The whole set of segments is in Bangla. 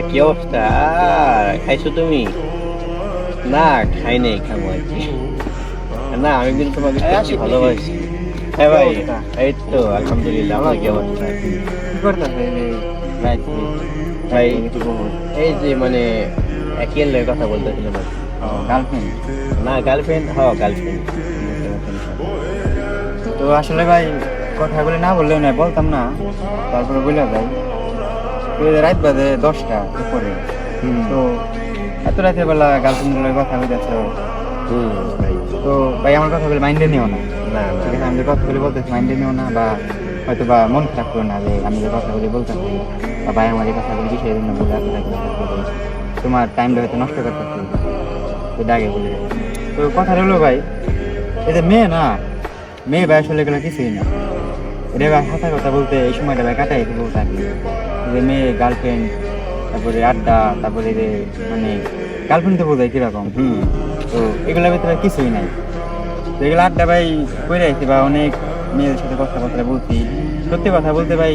কি অবস্থা? খাইছো তুমি? না খাই নাই, খাবো আর কি। না আমি কিন্তু তোমাকে সত্যি ভালোবাসি। হ্যাঁ ভাই, এই তো আলহামদুলিল্লাহ। আপনার কি অবস্থা? কি করতেছে রাইট ভাই এই যে মানে একের কথা বলতেছিলাম আর কি। গার্লফ্রেন্ড? না গার্লফ্রেন্ড, হ্যাঁ গার্লফ্রেন্ড। তো আসলে ভাই কথাগুলো না বললেও না, বলতাম না, তারপরে বলে যাই। তো রাত বাজে 10টা উপরে। তো এত রাতের বেলা গার্লফ্রেন্ডের কথা বলতেছ? ভাই তো ভাই আমার কথা বলে মাইন্ডে নিও না, না না ঠিক আছে? আমি যে কথাগুলি বলতেছি মাইন্ডে নিও না, বা হয়তো বা মন খারাপ করো না যে আমি যে কথাগুলি বলতেছি, বা ভাই আমার এই কথাগুলি কিসের জন্য বলে আপনাকে তোমার টাইমটা হয়তো নষ্ট করতেছি, এটা আগে বলে রাখি। তো কথা হলো ভাই, এই যে মেয়ে না, মেয়ে ভাই আসলে এগুলো কিছুই না। এটা ভাই হাতা কথা বলতে এই সময়টা ভাই কাটাই বলতে থাকি যে মেয়ে গার্লফ্রেন্ড, তারপরে আড্ডা, তারপরে যে মানে গার্লফ্রেন্ড তো বোঝায় কিরকম। তো এগুলোর ভিতরে কিছুই নাই। তো এগুলো আড্ডা ভাই করে রাখছি, বা অনেক মেয়েদের সাথে কথাবার্তা বলছি। সত্যি কথা বলতে ভাই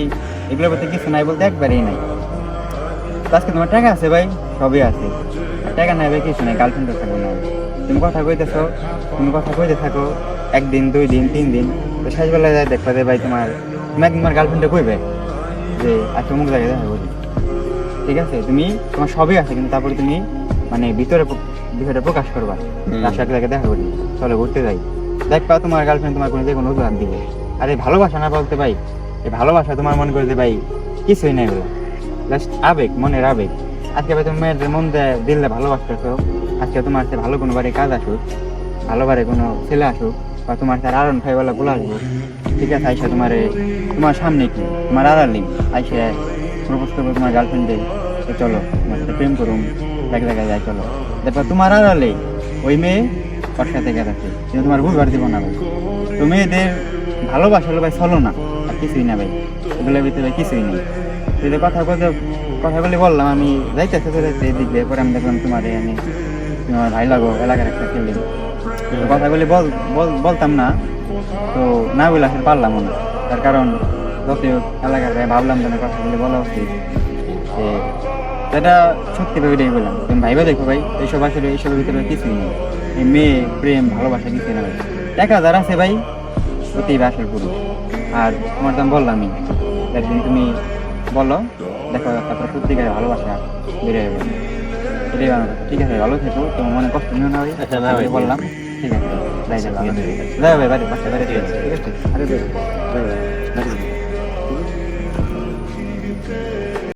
এগুলোর ভিতরে কিছু নাই বলতে একবারেই নাই। তো আজকে তোমার টাকা আছে ভাই, সবই আছে। আর টাকা নাই ভাই কিছু নাই, গার্লফ্রেন্ডও থাকো না। তুমি কথা কইতেছো, তুমি কথা কইতে থাকো, 1 দিন 2 দিন 3 দিন, তো শেষবেলায় যায় দেখবা যে ভাই তুমি একদিন তোমার গার্লফ্রেন্ডে কইবে যে আজকে অমুক জায়গায় দেখা করি। ঠিক আছে, তুমি তোমার সবই আছে, কিন্তু তারপরে তুমি মানে বিষয়টা প্রকাশ করবা, রাস্তা এক জায়গায় দেখা করি, চলো ঘুরতে যাই, দেখবা তোমার গার্লফ্রেন্ড তোমার কোনো যে কোনো অজুহাত দিবে। আর এই ভালোবাসা না বলতে ভাই, এই ভালোবাসা তোমার মনে করে যে ভাই কিছুই নাই বলে, জাস্ট আবেগ, মনের আবেগ। আজকে ভাই তুমি মেয়েদের মন দিলে ভালোবাসতেছো, আজকে তোমার সাথে ভালো কোনো বাড়ি কাজ আসুক, ভালো বাড়ি কোনো ছেলে আসুক, বা তোমার সাথে আরন খাইবেলা বলে আসবো, ঠিক আছে, আইসা তোমার সামনে কি তোমার আড়ালি আইসা প্রপোজ করবো তোমার গার্লফ্রেন্ডে, চলো তোমার সাথে প্রেম করুম, এক জায়গায় যাই, চলো। দেখো তোমার আড়ালে ওই মেয়ে ওর সাথে গেছে, কিন্তু তোমার বুঝবার দিব না ভাই। তো মেয়েদের ভালোবাসা হলো ভাই চলো না, আর কিছুই না ভাই, এগুলোর ভিতরে কিছুই নেই। তো যে কথাগুলি বললাম, আমি যাইতেছে চলেছে এদিক দিয়ে, পরে আমি দেখলাম আমি তোমার ভাই লাগো এলাকার একটা ছেলে। তো কথাগুলি বলতাম না, তো না বলে আসলে পারলাম না। তার কারণ যত এলাকার ভাই ভাবলাম যেন কথাগুলি বলা উচিত, যে যেটা সত্যি ভাবে এটাই বললাম। তুমি ভাইবা দেখো ভাই, এইসবের ভিতরে কিছুই নেই। এই মেয়ে প্রেম ভালোবাসা কিছুই না ভাই। টাকা যারা আছে ভাই ওতেই বাসের পুরুষ। আর তোমার তো আমি বললামই, একদিন তুমি বলো, দেখো তারপরে সত্যিকারের ভালোবাসা বেড়ে যাবে। এটাই আমার কথা। ঠিক আছে, ভালো থেকো, তোমার মনে কষ্ট নিও না ভাই। আচ্ছা, না ভাই, বললাম, ঠিক আছে, যাই ভাই বাড়ি বাসায় বাড়ি, ঠিক আছে। আরে